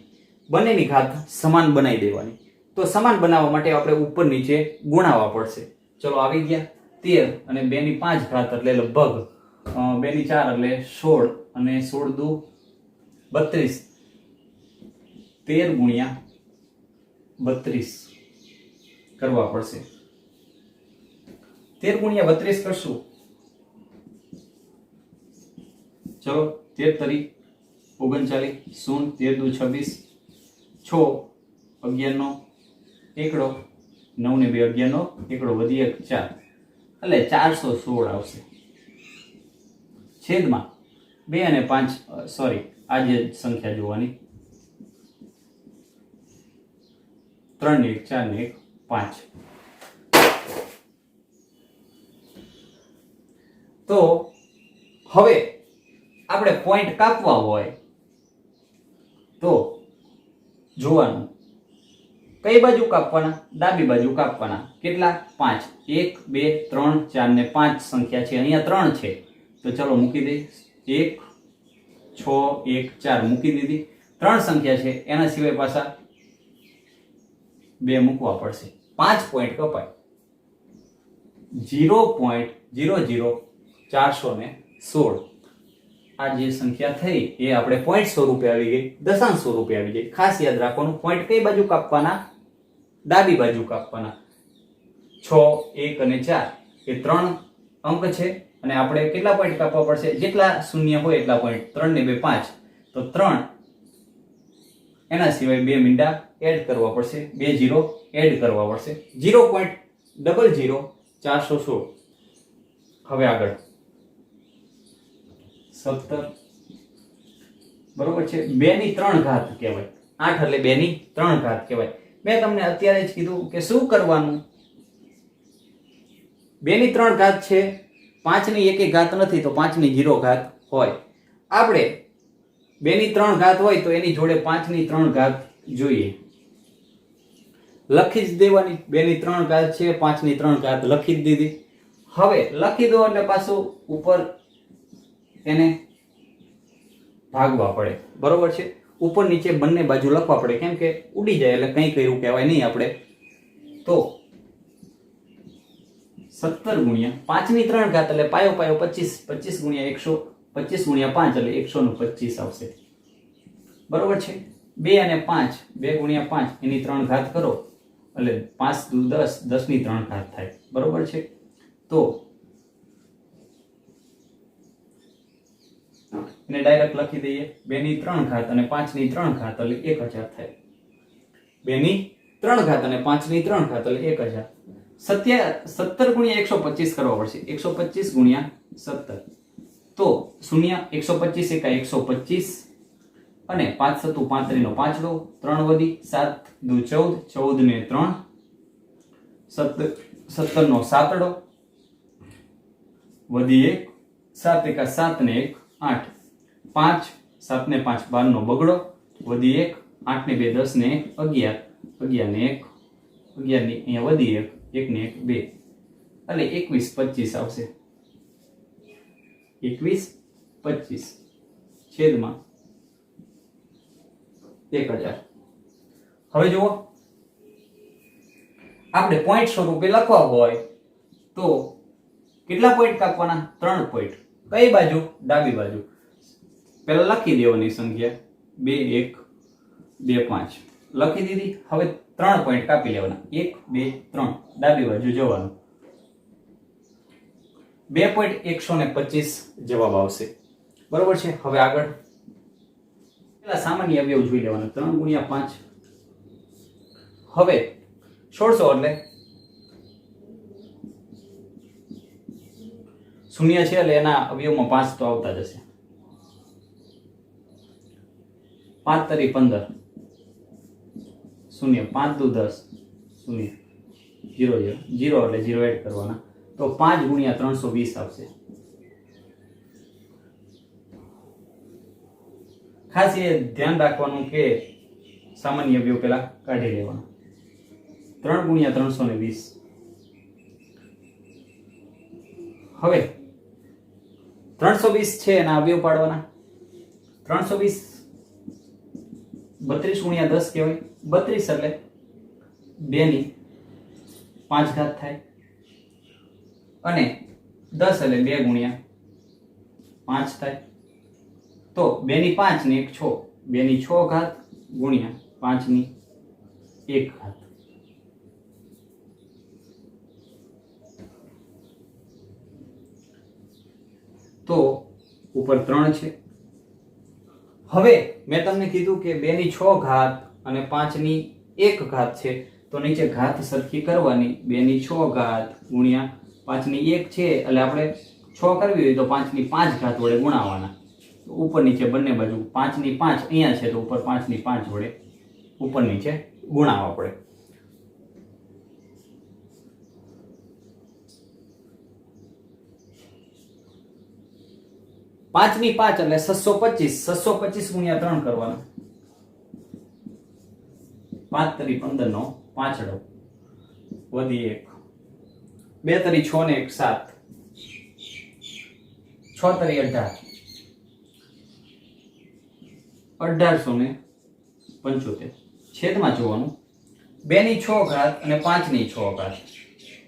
બંનેની ઘાત સમાન બનાવી દેવાની. તો સમાન બનાવવા માટે આપણે ઉપર નીચે ગુણાવવા પડશે. ચલો આવી ગયા 13 અને 2 ની 5 ઘાત એટલે લગભગ 2 ની 4 એટલે 16 અને 16 દુ 32, 13 ગુણ્યા 32 કરવા પડશે. 13 ગુણ્યા 32 કરશું. ચલો 13 તરી 39, 0 13 દુ 26, 6 11 નો એકડો, 9 ને 2 11 નો એકડો, વધી 1 4 એટલે 416 આવશે. છેદમાં 2 અને 5 સોરી આ જે સંખ્યા જોવાની 3 ને 1 4 ને 1 5. તો હવે આપણે પોઈન્ટ કાપવા હોય તો જોવાનું કઈ બાજુ કાપવાના, ડાબી બાજુ કાપવાના. કેટલા? 5. 1 2 3 4 ને 5 સંખ્યા છે, અહીંયા 3 છે તો ચલો મૂકી દઈએ. 1 6 1 4 મૂકી દીધી. 3 સંખ્યા છે, એના સિવાય પાછા 2 મૂકવા પડશે. 5 પોઈન્ટ કપાય. 0.00416 આ જે સંખ્યા થઈ એ આપણે પોઈન્ટ સ્વરૂપે આવી ગઈ, દશાંશ સ્વરૂપે આવી ગઈ. ખાસ યાદ રાખવાનું પોઈન્ટ કઈ બાજુ કાપવાના, ડાબી બાજુ કાપવાના. 6 1 અને 4 એ 3 અંક છે અને આપણે કેટલા પોઈન્ટ કાપવા પડશે? જેટલા શૂન્ય હોય એટલા પોઈન્ટ. 3 ને 2 5 તો 3, એના સિવાય 2 મીંડા એડ કરવા પડશે, 2 0 એડ કરવા પડશે. 0.00416. હવે આગળ 17 બરોબર છે. 2 ની 3 ઘાત કહેવાય. 8 એટલે 2 ની 3 ઘાત કહેવાય. મેં તમને અત્યારે જ કીધું કે શું કરવાનું. 2 ની 3 ઘાત છે, 5 ની 1 ઘાત નથી તો 5 ની 0 ઘાત હોય. આપણે 2 ની 3 ઘાત હોય તો એની જોડે 5 ની 3 ઘાત જોઈએ, લખી જ દેવાની. 2 ની 3 ઘાત છે, 5 ની 3 ઘાત લખી જ દીધી. હવે લખી દો એટલે પાછું ઉપર એને ભાગવા પડે, બરોબર છે. ઉપર નીચે બંને બાજુ લખવા પડે, કેમ કે ઉડી જાય એટલે કંઈ કર્યું કહેવાય નહીં આપણે. તો 17 ગુણ્યા 5 ની 3 ઘાત એટલે પાયો પાયો 25, 25 ગુણ્યા 100, 25 ગુણ્યા 5 એટલે 125 આવશે, બરોબર છે. 2 અને 5, 2 ગુણ્યા 5 એની 3 ઘાત કરો એટલે 5 દુ 10, 10 ની 3 ઘાત થાય, બરોબર છે. તો એને ડાયરેક્ટ લખી દઈએ. 2 ની 3 ઘાત અને 5 ની 3 ઘાત એટલે 1000 થાય. 2 ની 3 ઘાત અને 5 ની 3 ઘાત એટલે 1000. 17 ગુણ્યા 125 કરવા પડશે. 125 ગુણ્યા 17 તો શૂન્ય 125 એકા 125 અને 5 સતુ 35 નો 5 લો, 3 વધી 7 દુ 14, 14 ને 3 17 નો 7 લો, વધી 1 7 એકા 7 ને 1 8, 5 7 ને 5 12 નો બગડો, વધી 1 8 ને 2 10 ને 1 11, 11 ને 1 11 ની અહીંયા વધી 1 1 ને 1 2 એટલે 21 25 આવશે. 21 25 છેદમાં 1000. હવે જુઓ આપણે પોઈન્ટ સ્વરૂપે લખવા હોય તો કેટલા પોઈન્ટ કાપવાના? 3 પોઈન્ટ. કઈ બાજુ? ડાબી બાજુ. પહેલા લખી દેવાની સંખ્યા 2 1 2 5 લખી દીધી. હવે 3 પોઈન્ટ કાપી લેવાના. 1 2 3 ડાબી બાજુ જવાનું. 2.125 જવાબ આવશે, બરોબર છે. હવે આગળ પેલા સામાન્ય અવયવ જોઈ લેવાના. 3 ગુણ્યા 5 હવે 1600 એટલે શૂન્ય છે એટલે એના અવયવમાં 5 તો આવતા જશે. 5 તરી 15, શૂન્ય 5 દુ 10, શૂન્ય 0 0 0 એટલે 0 એડ કરવાના તો 5 ગુણ્યા 320 આવશે. ખાસ એ ધ્યાન રાખવાનું કે સામાન્ય અવયવ પેલા કાઢી લેવાનો. 3 ગુણ્યા 320. હવે 320 છે એના અવયવ પાડવાના. 320 32 ગુણ્યા 10 કહેવાય. 32 એટલે 2 ની 5 ઘાત થાય અને 10 એટલે 2 ગુણ્યા 5 થાય, તો 2 ની 5 ને 1 6, 2 ની 6 ઘાત ગુણ્યા 5 ની 1 ઘાત. તો ઉપર 3 છે. હવે મેં તમને કીધું કે 2 ની 6 ઘાત અને 5 ની 1 ઘાત છે, તો નીચે ઘાત સરખી કરવાની. 2 ની 6 ઘાત ગુણ્યા 5 ની 1 છે, એટલે આપણે 6 કરવી હોય તો 5 ની 5 ઘાત વડે ગુણાવવાના. તો ઉપર નીચે બંને બાજુ 5 ની 5 અહીંયા છે, તો ઉપર 5 ની 5 વડે ઉપર નીચે ગુણાવવા પડે. પાંચ ની 5 એટલે 625. 625 ગુણ્યા 3 કરવાના. 5 તરી 15 નો 5 વધી 1, 2 તરી 6 ને 1 7, 6 તરી 18, 1875. છેદમાં જોવાનું 2 ની 6 ઘાત અને 5 ની 6 ઘાત.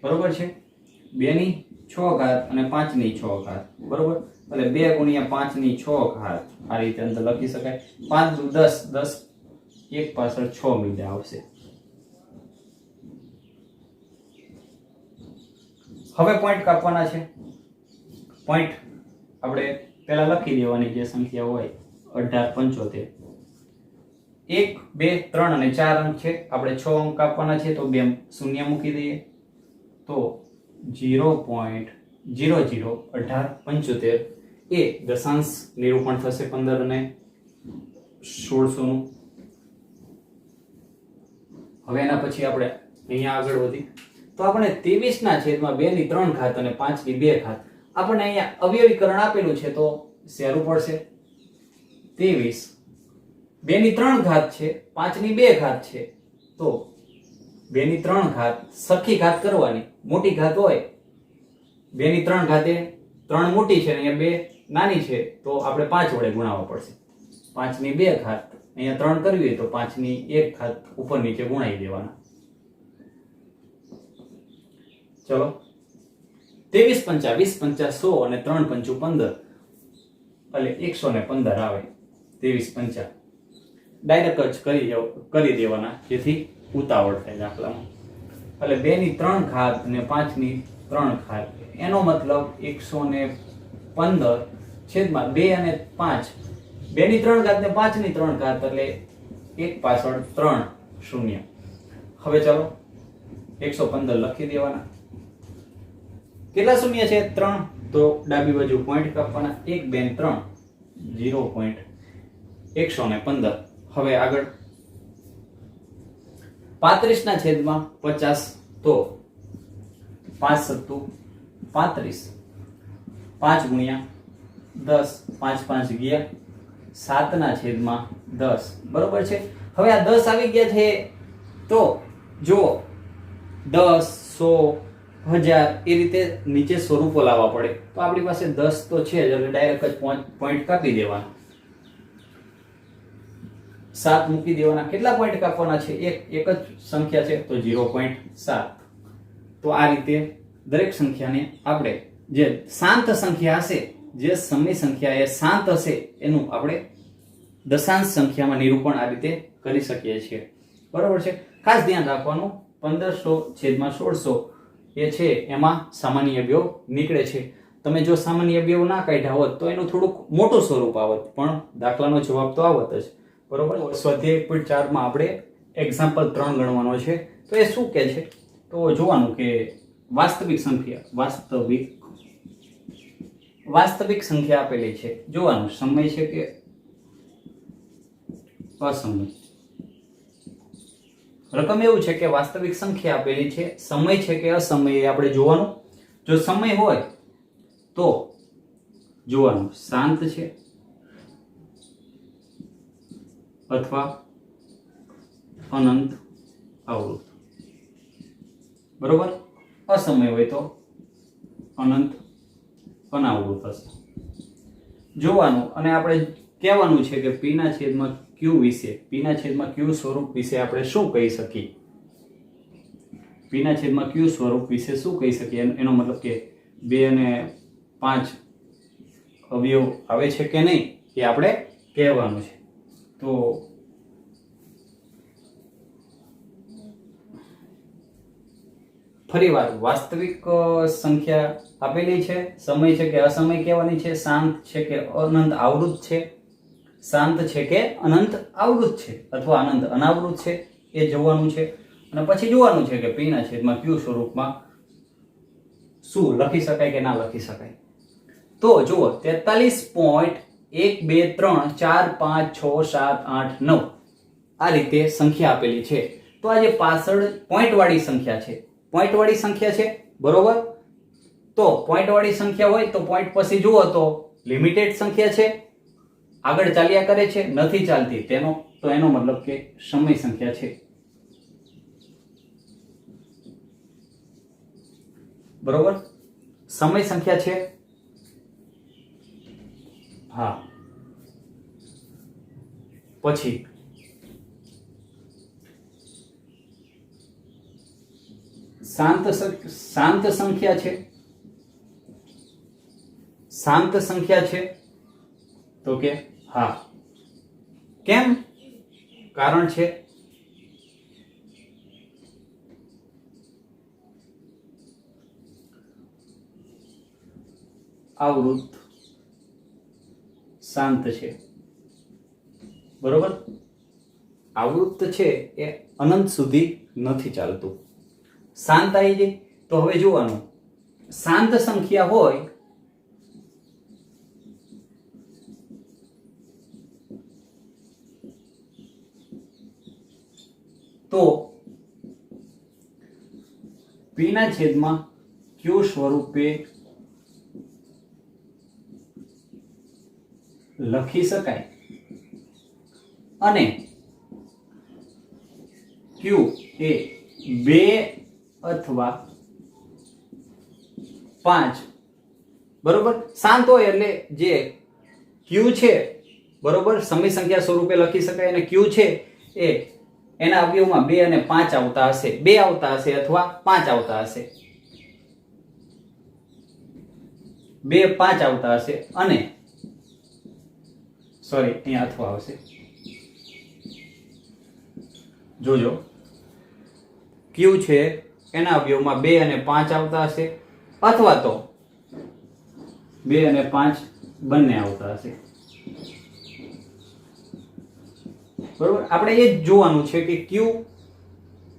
બરોબર છે? 2 ની 6 ઘાત અને 5 ની 6 ઘાત. બરોબર? એટલે 2 ગુણ્યા 5 ની 6 ઘાત આ રીતે અંદર લખી શકાય. 5 દુ 10, 10 એક પાછળ 6 મીંડા આવશે. હવે પોઈન્ટ કાપવાના છે. પોઈન્ટ આપણે પહેલા લખી દેવાની જે સંખ્યા હોય 1875. 1 2 3 અને 4 અંક છે, આપણે 6 અંક કાપવાના છે, તો 2 શૂન્ય મૂકી દઈએ. તો 0.001875 એ દશાંશ નિરૂપણ થશે 15 અને 1600 નું. હવે એના પછી આપણે અહીંયા આગળ વધી તો આપણે 23 ના છેદમાં 2 ની 3 ઘાત અને 5 ની 2 ઘાત આપણે અહીંયા અવયવીકરણ આપેલું છે, તો શેરું પડશે. 23 2 ની 3 ઘાત છે, 5 ની 2 ઘાત છે, તો 2 ની 3 ઘાત સરખી ઘાત કરવાની. મોટી ઘાત હોય 2 ની 3 ઘાતે 3 મોટી છે અને અહીંયા 2 નાની છે, તો આપણે 5 વડે ગુણાવવા પડશે. 5 ની 2 ઘાત અહીંયા 3 કરવી હોય તો 5 ની 1 ઘાત ઉપર નીચે ગુણાવી દેવાના. ચલો 23 પંચા 20 પંચા 100 અને 3 પંચું 15 એટલે 115 આવે. 23 પંચા ડાયરેક્ટ જ કરી દેવાના, જેથી ઉતાવળ થાય દાખલામાં. એટલે 2 ની 3 ઘાત અને 5 ની 3 ઘાત એનો મતલબ 115 છેદમાં 2 અને 5. 2 ની 3 ઘાત ને 5 ની 3 ઘાત એટલે એક પાછળ 3 શૂન્ય. હવે ચાલો 115 લખી દેવાના. કેટલા શૂન્ય છે? 3. તો ડાબી બાજુ પોઈન્ટ કાપવાના. 1 2 3 0.115. હવે આગળ 35 ના છેદમાં 50, તો 5 સત્તુ 35, 5 ગુણ્યા 10, 5 5 ગયા 7 ના છેદમાં 10. બરોબર છે? હવે આ 10 આવી ગયા છે, તો જો 10 100 1000 એ રીતે નીચે સ્વરૂપો લાવવા પડે. તો આપણી પાસે 10 તો છે જ, એટલે ડાયરેક્ટ જ પોઈન્ટ કાપી દેવાના. 7 મૂકી દેવાના. કેટલા પોઈન્ટ કાપવાના છે? એક જ સંખ્યા છે, તો 0.7. તો આ રીતે દરેક સંખ્યાને આપણે જે શાંત સંખ્યા હશે, જે સમય સંખ્યા એ શાંત હશે, એનું આપણે દશાંશ સંખ્યામાં નિરૂપણ આ રીતે કરી શકીએ છીએ. બરોબર છે? ખાસ ધ્યાન રાખવાનું 1500 છેદમાં 1600 એ છે એમાં સામાન્ય અવયવ નીકળે છે. તમે જો સામાન્ય અવયવ ના કાઢ્યા હોત તો એનું થોડુંક મોટું સ્વરૂપ આવત, પણ દાખલાનો જવાબ તો આવત જ. બરોબર? સ્વાધ્યાય 1.4 માં આપણે એક્ઝામ્પલ 3 ગણવાનો છે. તો એ શું કહે છે? તો જોવાનું કે વાસ્તવિક સંખ્યા આપેલી છે. જોવાનું સમય છે કે અસમય. રકમ એવું છે કે વાસ્તવિક સંખ્યા આપેલી છે, સમય છે કે અસમય એ આપણે જોવાનું. જો સમય હોય તો જોવાનું શાંત છે અથવા અનંત અવૃત. બરોબર? અસમય હોય તો અનંત અનાવૃત હશે. જોવાનું અને આપણે કહેવાનું છે કે p ના છેદમાં q વિશે, p ના છેદમાં q સ્વરૂપ વિશે આપણે શું કહી શકીએ? p ના છેદમાં q સ્વરૂપ વિશે શું કહી શકીએ? એનો મતલબ કે 2 અને 5 અવયવ આવે છે કે નહીં એ આપણે કહેવાનું છે. તો ફરીવાર વાસ્તવિક સંખ્યા આપેલી છે, સમય છે કે અસમય કહેવાની છે, શાંત છે કે અનંત આવૃત છે, શાંત છે કે અનંત આવૃત છે અથવા અનંત અનાવૃત છે એ જોવાનું છે. અને પછી જોવાનું છે કે p ના છેદમાં q સ્વરૂપમાં શું લખી શકાય કે ના લખી શકાય. તો જુઓ 43.123456789 આ રીતે સંખ્યા આપેલી છે. તો આ જે પાછળ પોઈન્ટ વાળી સંખ્યા છે, પોઈન્ટ વાળી સંખ્યા છે બરોબર. તો પોઈન્ટ વાળી સંખ્યા હોય તો પોઈન્ટ પછી જુઓ તો લિમિટેડ સંખ્યા છે, આગળ ચાલ્યા કરે છે, નથી ચાલતી તો એનો મતલબ કે સમય સંખ્યા છે બરોબર. સમય સંખ્યા છે હા. પછી શાંત સંખ્યા છે, શાંત સંખ્યા છે તો કે હા. કેમ? કારણ છે આવૃત શાંત છે બરોબર. આવૃત છે એ અનંત સુધી નથી ચાલતું, શાંત આવી જાય. તો હવે જોવાનું, શાંત સંખ્યા હોય તો p ના છેદમાં q સ્વરૂપે લખી શકાય અને q એ 2 અથવા 5 બરોબર. શાંત હોય એટલે જે q છે બરોબર સમય સંખ્યા સ્વરૂપે લખી શકાય અને q છે એ એના અવયવમાં 2 અને 5 આવતા હશે, 2 આવતા હશે અથવા 5 આવતા હશે, 2 5 આવતા હશે અને સોરી અહીંયા અથવા આવશે. જોજો q છે એના અવયવમાં 2 અને 5 આવતા હશે અથવા તો 2 અને 5 બંને આવતા હશે બરોબર. આપણે એ જ જોવાનું છે કે q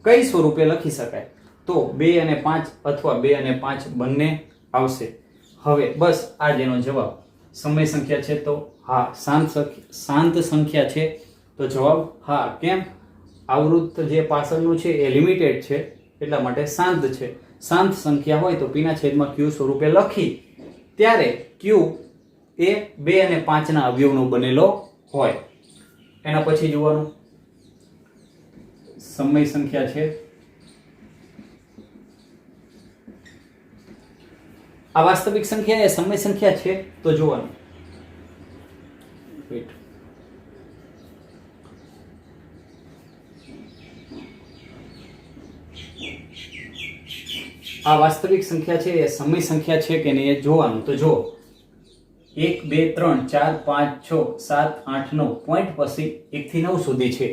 કઈ સ્વરૂપે લખી શકાય. તો 2 અને 5 અથવા 2 અને 5 બંને આવશે. હવે બસ આ જેનો જવાબ. સમય સંખ્યા છે તો હા. શાંત સંખ્યા છે તો જવાબ હા. કેમ? આવૃત જે પાછળનું છે એ લિમિટેડ છે એટલા માટે શાંત છે. શાંત સંખ્યા હોય તો p ના છેદમાં q સ્વરૂપે લખી ત્યારે q એ 2 અને 5 ના અવયવનો બનેલો હોય. એના પછી જોવાનું સમય સંખ્યા છે. આ વાસ્તવિક સંખ્યા એ સમય સંખ્યા છે તો જોવાનું. આ વાસ્તવિક સંખ્યા છે એ સમય સંખ્યા છે કે નહીં એ જોવાનું. તો જો 1 2 3 4 5 6 7 8 9 પોઈન્ટ પછી 1 થી 9 સુધી છે.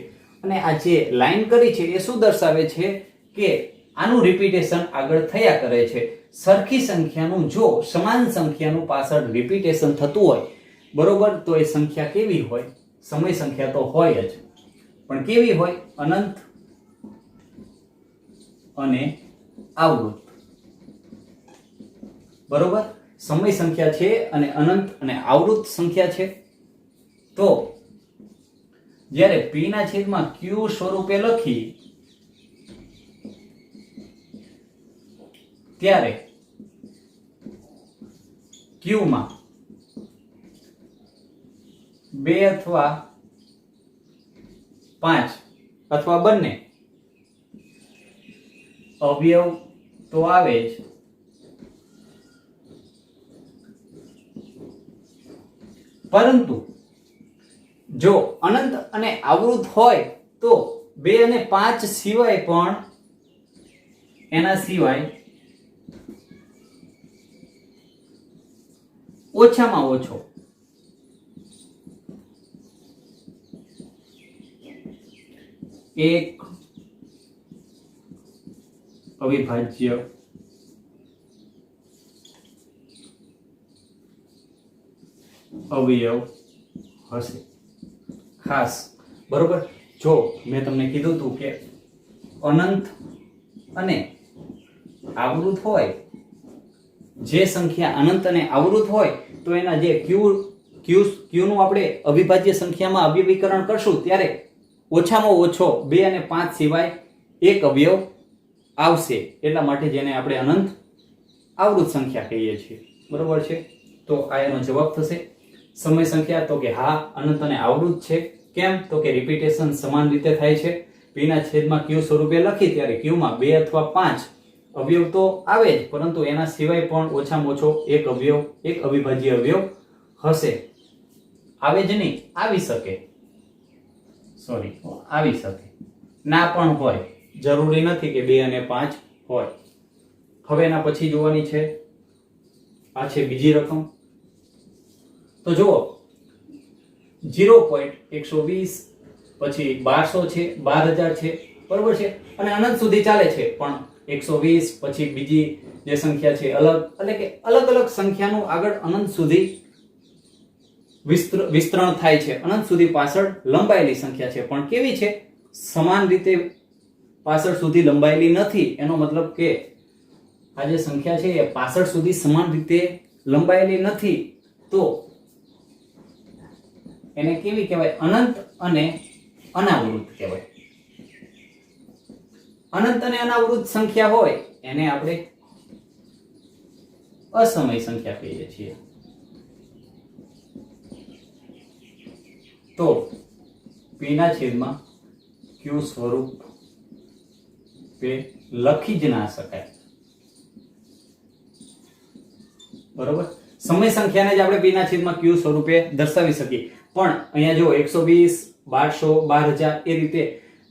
અને આ જે લાઈન કરી છે એ શું દર્શાવે છે કે આનું રિપીટેશન આગળ થયા કરે છે. સરખી સંખ્યાનું જો સમાન સંખ્યાનું પાછળ રિપીટેશન થતું હોય બરોબર તો એ સંખ્યા કેવી હોય? સમય સંખ્યા તો હોય જ, પણ કેવી હોય? અનંત અને આવૃત બરોબર. સમય સંખ્યા છે અને અનંત અને આવૃત સંખ્યા છે. તો જ્યારે p ના છેદમાં q સ્વરૂપે લખી ત્યારે q માં 2 અથવા 5 અથવા બંને અવયવ તો આવે જ, પરંતુ જો અનંત અને આવૃત હોય તો 2 અને 5 સિવાય પણ એના સિવાય ઓછામાં ઓછો એક અવિભાજ્ય અવયવ હશે. ખાસ બરોબર, જો મેં તમને કીધું હતું કે અનંત અને આવૃત હોય, જે સંખ્યા અનંત અને આવૃત હોય તો એના જે ક્યુ નું આપણે અવિભાજ્ય સંખ્યામાં અવયવીકરણ કરશું ત્યારે ઓછામાં ઓછો 2 અને 5 સિવાય એક અવયવ આવશે. એટલા માટે જેને આપણે અનંત આવૃત સંખ્યા કહીએ છીએ. બરોબર છે, તો આ એનો જવાબ થશે. સમય સંખ્યા તો કે હા અનંત અને આવૃત છે. કેમ? તો કે રિપીટેશન સમાન રીતે થાય છે. p ના છેદમાં q સ્વરૂપે લખી ત્યારે q માં 2 અથવા 5 અવયવ તો આવે જ, પરંતુ એના સિવાય પણ ઓછામાં ઓછો એક અવયવ, એક અવિભાજ્ય અવયવ હશે. આવે જ નહીં, આવી શકે, સોરી આવી શકે, ના પણ હોય, જરૂરી નથી કે 2 અને 5 હોય. હવે એના પછી જોવાની છે, આ છે બીજી રકમ. તો જુઓ 0.120 પછી 1200 છે, 12000 છે, બરોબર છે, અને અનંત સુધી ચાલે છે. પણ 120 પછી બીજી જે સંખ્યા છે અલગ, એટલે કે અલગ અલગ સંખ્યાનું આગળ અનંત સુધી વિસ્તરણ થાય છે. અનંત સુધી પાછળ લંબાયેલી સંખ્યા છે, પણ કેવી છે? સમાન રીતે પાછળ સુધી લંબાયેલી નથી. એનો મતલબ કે આ જે સંખ્યા છે એ પાછળ સુધી સમાન રીતે લંબાયેલી નથી, તો એને કેવી કહેવાય? અનંત અને અનાવૃત કહેવાય. અનંત અને અનાવૃત સંખ્યા હોય એને આપણે અસમય સંખ્યા કહીએ છીએ. તો p ના છેદમાં q સ્વરૂપે લખી જ ના શકાય. બરોબર, સમય સંખ્યાને જ આપણે p ના છેદમાં q સ્વરૂપે દર્શાવી શકીએ. પણ અહીંયા જો 120, 1200, 12000 એ રીતે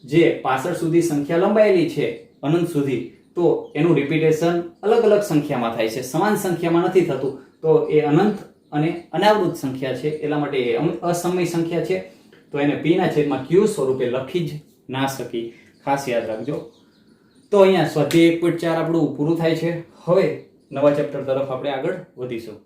જે પાછળ સુધી સંખ્યા લંબાયેલી છે અનંત સુધી, તો એનું રિપીટેશન અલગ અલગ સંખ્યામાં થાય છે, સમાન સંખ્યામાં નથી થતું. તો એ અનંત અને અનાવૃત સંખ્યા છે, એટલા માટે એ અસમય સંખ્યા છે. તો એને p ના છેદમાં q સ્વરૂપે લખી જ ના શકી, ખાસ યાદ રાખજો. તો અહીંયા સ્વાધ્યાય 1.4 આપણું પૂરું થાય છે. હવે નવા ચેપ્ટર તરફ આપણે આગળ વધીશું.